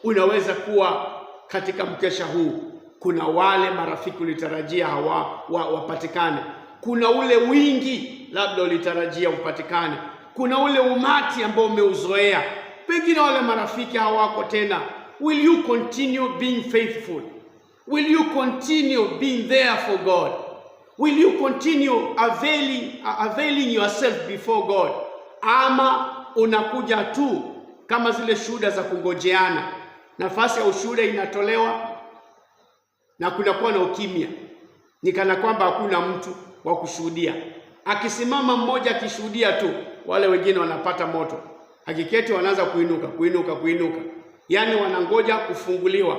unaweza kuwa katika mkesha huu, kuna wale marafiki ulitarajia wapatikane, kuna ule wingi labda ulitarajia upatikane, kuna ule umati ambao umeuzoea, pengine wale marafiki hawako tena. Will you continue being faithful? Will you continue being there for God? Will you continue availing yourself before God? Ama unakuja tu kama zile shuhuda za kungojeana, nafasi ya ushuhuda inatolewa na kunakuwa na ukimya, ni kana kwamba hakuna mtu wa kushuhudia. Akisimama mmoja akishuhudia tu, wale wengine wanapata moto, akiketi wanaanza kuinuka, yaani wanangoja kufunguliwa.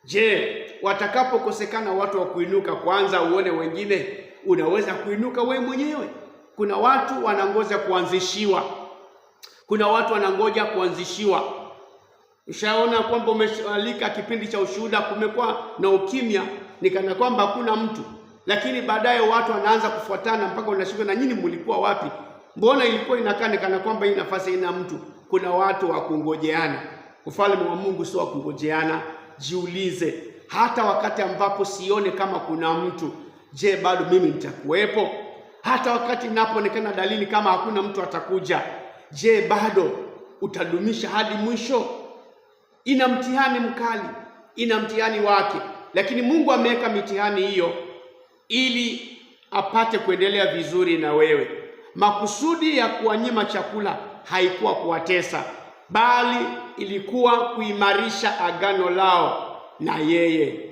Je, watakapokosekana watu wa kuinuka, kwanza uone wengine, unaweza kuinuka wewe mwenyewe? Kuna watu wanangoja kuanzishiwa, kuna watu wanangoja kuanzishiwa. Ushaona kwamba umeshalika kipindi cha ushuhuda, kumekuwa na ukimya, ni kana kwamba hakuna mtu, lakini baadaye watu wanaanza kufuatana mpaka unashika, na nyinyi mlikuwa wapi? Mbona ilikuwa inakaa kana kwamba hii nafasi ina mtu? Kuna watu wa kungojeana. Ufalme wa Mungu sio wa kungojeana. Jiulize, hata wakati ambapo sione kama kuna mtu, je, bado mimi nitakuwepo? Hata wakati ninapoonekana dalili kama hakuna mtu atakuja, je, bado utadumisha hadi mwisho? Ina mtihani mkali, ina mtihani wake, lakini Mungu ameweka mitihani hiyo ili apate kuendelea vizuri na wewe. Makusudi ya kuwanyima chakula haikuwa kuwatesa, bali ilikuwa kuimarisha agano lao na yeye.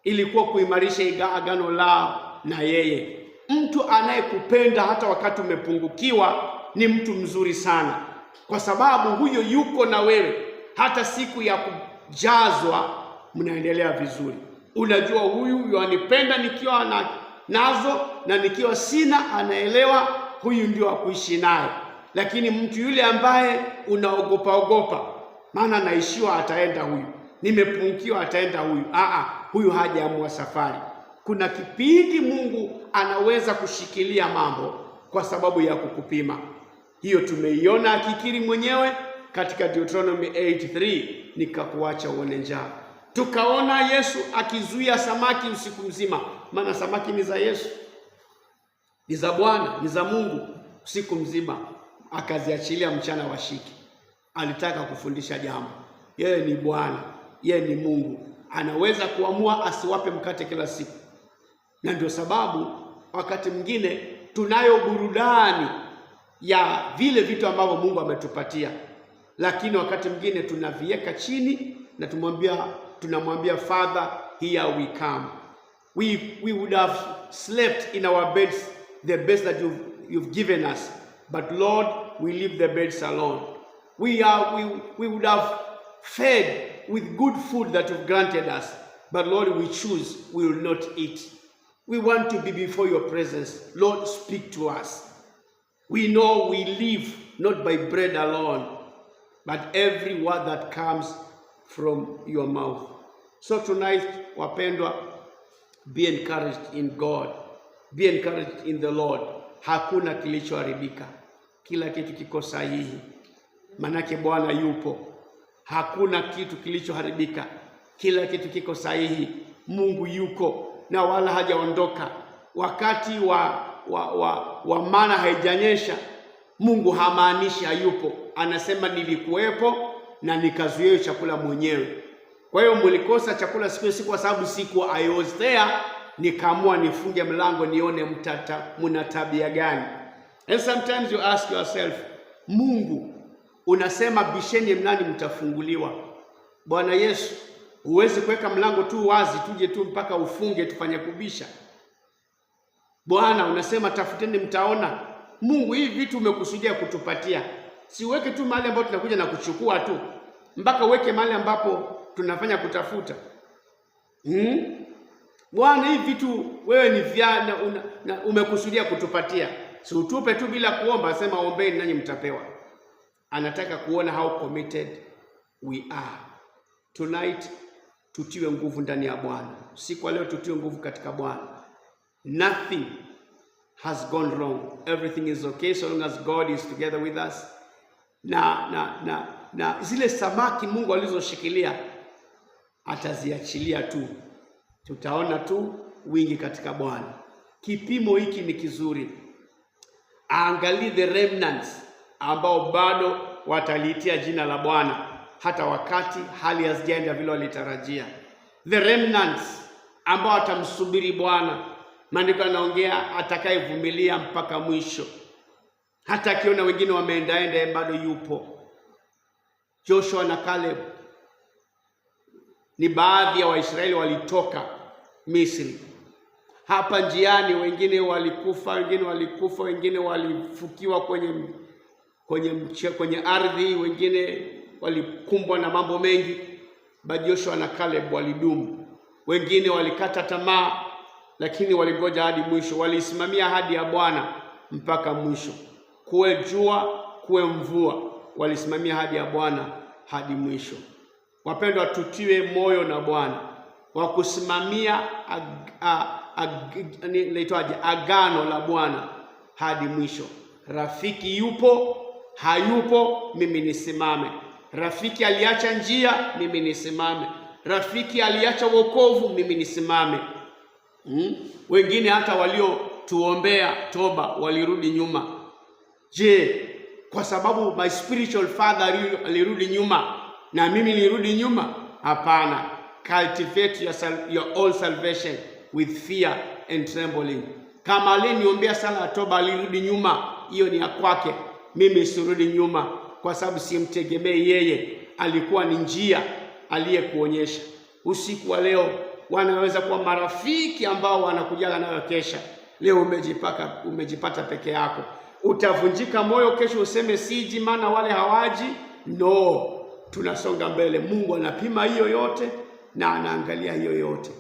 Ilikuwa kuimarisha agano lao na yeye. Mtu anayekupenda hata wakati umepungukiwa ni mtu mzuri sana, kwa sababu huyo yuko na wewe hata siku ya kujazwa, mnaendelea vizuri. Unajua huyu anipenda nikiwa nazo, na nikiwa sina anaelewa, huyu ndio akuishi naye. Lakini mtu yule ambaye unaogopa, maana naishiwa ataenda huyu, nimepungukiwa ataenda huyu, huyu hajaamua safari. Kuna kipindi Mungu anaweza kushikilia mambo kwa sababu ya kukupima. Hiyo tumeiona akikiri mwenyewe katika Deuteronomy 8:3, nikakuacha uone njaa. Tukaona Yesu akizuia samaki usiku mzima, maana samaki ni za Yesu, ni za Bwana, ni za Mungu. Usiku mzima akaziachilia, mchana washiki. Alitaka kufundisha jambo. Yeye ni Bwana, yeye ni Mungu, anaweza kuamua asiwape mkate kila siku. Na ndio sababu wakati mwingine tunayo burudani ya vile vitu ambavyo Mungu ametupatia, lakini wakati mwingine tunaviweka chini na tunamwambia Father, here we come. We would have slept in our beds, the beds that you've given us, but Lord, we leave the beds alone. We would have fed with good food that you've granted us, but Lord, we choose, we will not eat. We want to be before your presence. Lord, speak to us. We know we live not by bread alone, but every word that comes from your mouth. So tonight, wapendwa, be encouraged in God. Be encouraged in the Lord. Hakuna kilichoharibika. Kila kitu kiko sahihi. Manake Bwana yupo. Hakuna kitu kilichoharibika. Kila kitu kiko sahihi. Mungu yuko na wala hajaondoka. Wakati wa mana haijanyesha, Mungu hamaanishi hayupo. Anasema nilikuwepo na nikazuia chakula mwenyewe. Kwa hiyo mlikosa chakula siku kwa sababu siku I was there, nikaamua nifunge mlango nione mna tabia gani. And sometimes you ask yourself, Mungu unasema bisheni mlani mtafunguliwa. Bwana Yesu, huwezi kuweka mlango tu wazi tuje tu mpaka ufunge tufanye kubisha. Bwana unasema tafuteni mtaona. Mungu, hivi vitu umekusudia kutupatia. Siweke tu mahali ambapo tunakuja na kuchukua tu. Mpaka uweke mahali ambapo tunafanya kutafuta. Bwana, hivi vitu wewe ni vya umekusudia kutupatia. Si utupe tu bila kuomba, sema ombeni nanyi mtapewa. Anataka kuona how committed we are. Tonight tutiwe nguvu ndani ya Bwana. Siku leo tutiwe nguvu katika Bwana. Nothing has gone wrong. Everything is okay so long as God is together with us. Na zile samaki Mungu alizoshikilia ataziachilia tu. Tutaona tu wingi katika Bwana. Kipimo hiki ni kizuri. Angalia the remnants ambao bado wataliitia jina la Bwana hata wakati hali hazijaenda vile walitarajia. The remnants ambao watamsubiri Bwana. Maandiko yanaongea atakayevumilia mpaka mwisho. Hata akiona wengine wameendaenda bado yupo. Joshua na Caleb ni baadhi ya Waisraeli walitoka Misri. Hapa njiani wengine walikufa, wengine walifukiwa kwenye ardhi, wengine walikumbwa na mambo mengi. But Joshua na Caleb walidumu. Wengine walikata tamaa, lakini walingoja hadi mwisho. Walisimamia ahadi ya Bwana mpaka mwisho. Kuwe jua, kuwe mvua, walisimamia ahadi ya Bwana hadi mwisho. Wapendwa, tutiwe moyo na Bwana wa kusimamia agano la Bwana hadi mwisho. Rafiki yupo, hayupo, mimi nisimame. Rafiki aliacha njia, mimi nisimame. Rafiki aliacha wokovu, mimi nisimame. Wengine hata waliotuombea toba walirudi nyuma. Je, kwa sababu my spiritual father alirudi nyuma na mimi nirudi nyuma? Hapana. Cultivate your own salvation with fear and trembling. Kama aliniombea sala ya toba alirudi nyuma, hiyo ni ya kwake. Mimi sirudi nyuma kwa sababu simtegemei yeye. Alikuwa ni njia aliyekuonyesha. Usiku wa leo wanaweza kuwa marafiki ambao wanakujaga nayo kesha. Leo umejipata peke yako. Utavunjika moyo kesho useme siji maana wale hawaji? No, tunasonga mbele. Mungu anapima hiyo yote na anaangalia hiyo yote.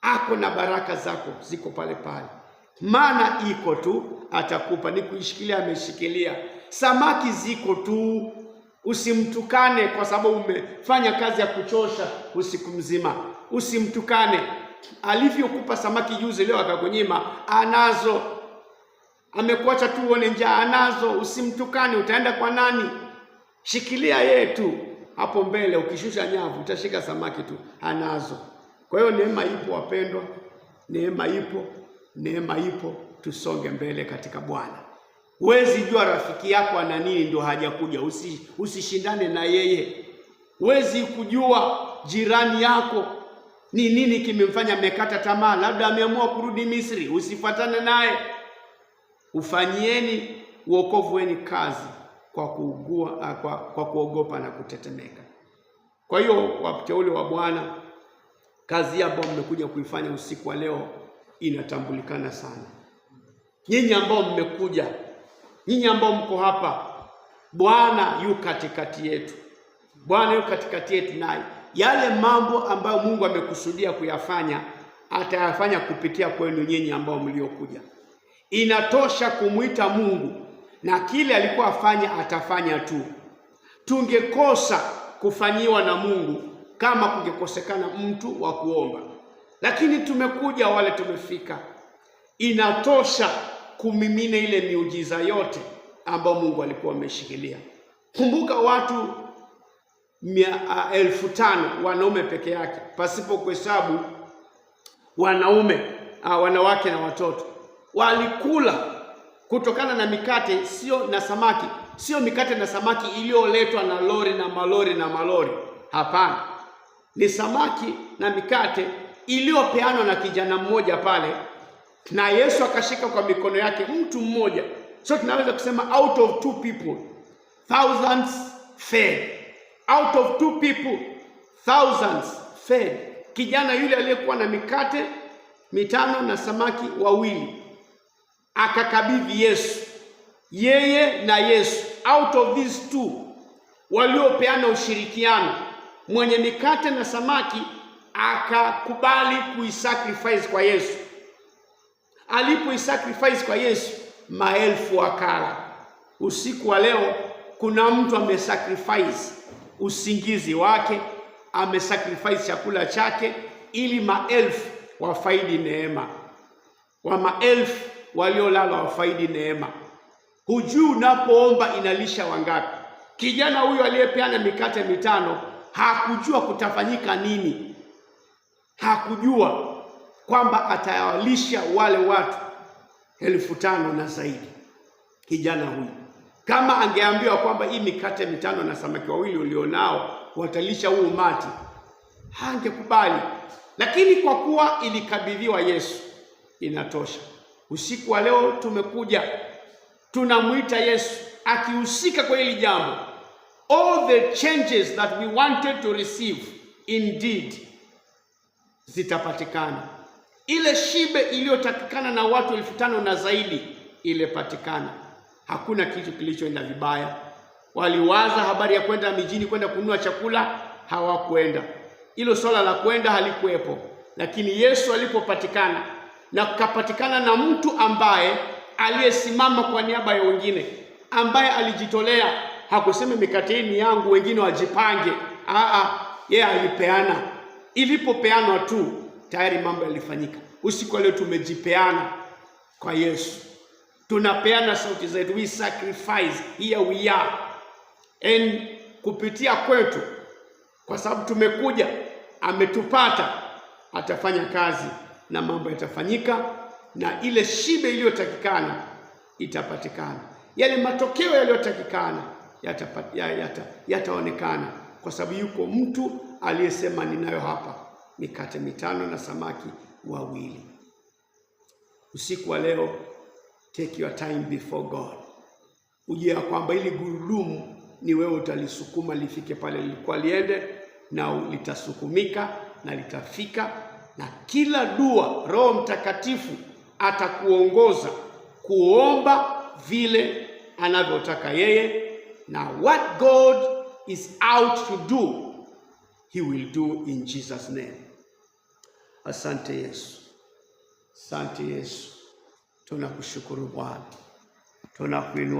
Ako na baraka zako ziko pale pale. Maana iko tu atakupa, ni kuishikilia ameshikilia. Samaki ziko tu. Usimtukane kwa sababu umefanya kazi ya kuchosha usiku mzima. Usimtukane. Alivyokupa samaki juzi leo akakunyima, anazo. Amekuacha tu uone njaa, anazo. Usimtukane, utaenda kwa nani? Shikilia yeye tu. Hapo mbele ukishusha nyavu utashika samaki tu, anazo. Kwa hiyo neema ipo wapendwa. Neema ipo, tusonge mbele katika Bwana. Huwezi jua rafiki yako ana nini ndio hajakuja. Usishindane na yeye. Huwezi kujua jirani yako ni nini kimemfanya amekata tamaa. Labda ameamua kurudi Misri. Usifuatane naye. Ufanyieni wokovu wenu kazi kwa kuogopa na kutetemeka. Kwa hiyo wateule wa Bwana, kazi ambayo mmekuja kuifanya usiku wa leo inatambulikana sana. Nyinyi ambao mmekuja, nyinyi ambao mko hapa, Bwana yu katikati yetu. Bwana yu katikati yetu, naye yale mambo ambayo Mungu amekusudia kuyafanya atayafanya kupitia kwenu nyinyi ambao mliokuja. Inatosha kumuita Mungu na kile alikuwa afanya atafanya tu. Tungekosa kufanyiwa na Mungu, kama kungekosekana mtu wa kuomba. Lakini tumekuja wale, tumefika, inatosha kumimina ile miujiza yote ambayo Mungu alikuwa ameshikilia. Kumbuka watu 5,000 wanaume peke yake, pasipo kuhesabu wanawake na watoto, walikula kutokana na mikate sio na samaki, sio mikate na samaki iliyoletwa na lori na malori na malori. Hapana, ni samaki na mikate iliyopeanwa na kijana mmoja pale, na Yesu akashika kwa mikono yake mtu mmoja. So tunaweza kusema out of 2 people thousands fed. Out of 2 people thousands fed. Kijana yule aliyekuwa na mikate 5 na samaki 2 akakabidhi Yesu, yeye na Yesu. Out of these 2 waliopeana ushirikiano, mwenye mikate na samaki akakubali kuisacrifice kwa Yesu. Alipoisacrifice kwa Yesu, maelfu wakala. Usiku wa leo kuna mtu amesacrifice usingizi wake, amesacrifice chakula chake ili maelfu wafaidi neema, wa maelfu waliolala wafaidi neema. Hujui unapoomba inalisha wangapi. Kijana huyo aliyepeana mikate 5 hakujua kutafanyika nini. Hakujua kwamba atawalisha wale watu 5,000 na zaidi. Kijana huyu kama angeambiwa kwamba hii mikate 5 na samaki 2 ulionao watalisha huu umati, hangekubali. Lakini kwa kuwa ilikabidhiwa Yesu, inatosha. Usiku wa leo tumekuja, tunamuita Yesu akihusika kwa hili jambo. All the changes that we wanted to receive indeed zitapatikana. Ile shibe iliyotakikana na watu 5,000 na zaidi ilepatikana. Hakuna kitu kilichoenda vibaya. Waliwaza habari ya kwenda mijini kwenda kununua chakula, hawakwenda. Hilo swala la kwenda halikuwepo. Lakini Yesu alipopatikana, na kukapatikana na mtu ambaye aliyesimama kwa niaba ya wengine, ambaye alijitolea, hakusema mikate hii ni yangu wengine wajipange. Yeye alipeana. Ilipopeanwa tu tayari mambo yalifanyika. Usiku leo tumejipeana kwa Yesu. Tunapeana sauti zetu, we sacrifice, here we are. And kupitia kwetu, kwa sababu tumekuja, ametupata, atafanya kazi na mambo yatafanyika, na ile shibe iliyotakikana itapatikana. Yale matokeo yaliyotakikana yataonekana, kwa sababu yuko mtu aliyesema ninayo hapa mikate 5 na samaki 2. Usiku wa leo, take your time before God. Ujue kwamba ili gurudumu ni wewe utalisukuma lifike pale lilikuwa liende, na litasukumika na litafika. Na kila dua Roho Mtakatifu atakuongoza kuomba vile anavyotaka yeye, na what God is out to do, He will do in Jesus' name. Asante Yesu. Asante Yesu. Tunakushukuru Bwana. Tunakuinua.